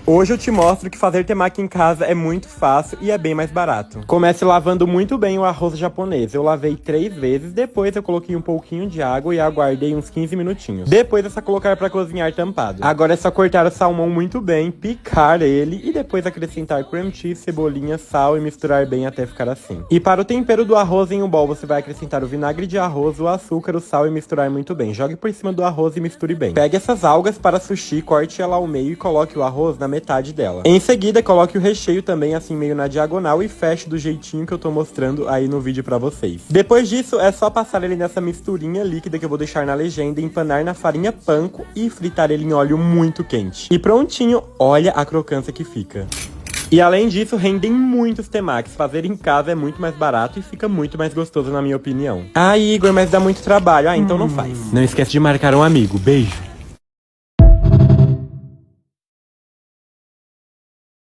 Hoje eu te mostro que fazer temaki em casa é muito fácil e é bem mais barato. Comece lavando muito bem o arroz japonês. Eu lavei 3 vezes, depois eu coloquei um pouquinho de água e aguardei uns 15 minutinhos. Depois é só colocar para cozinhar tampado. Agora é só cortar o salmão muito bem, picar ele e depois acrescentar cream cheese, cebolinha, sal e misturar bem até ficar assim. E para o tempero do arroz em um bowl você vai acrescentar o vinagre de arroz, o açúcar, o sal e misturar muito bem. Jogue por cima do arroz e misture bem. Pegue essas algas para sushi, corte ela ao meio e coloque o arroz na metade dela. Em seguida, coloque o recheio também assim meio na diagonal e feche do jeitinho que eu tô mostrando aí no vídeo pra vocês. Depois disso, é só passar ele nessa misturinha líquida que eu vou deixar na legenda, empanar na farinha panko e fritar ele em óleo muito quente. E prontinho, olha a crocância que fica. E além disso, rendem muitos temakis. Fazer em casa é muito mais barato e fica muito mais gostoso na minha opinião. Ah, Igor, mas dá muito trabalho. Ah, então não faz. Não esquece de marcar um amigo. Beijo!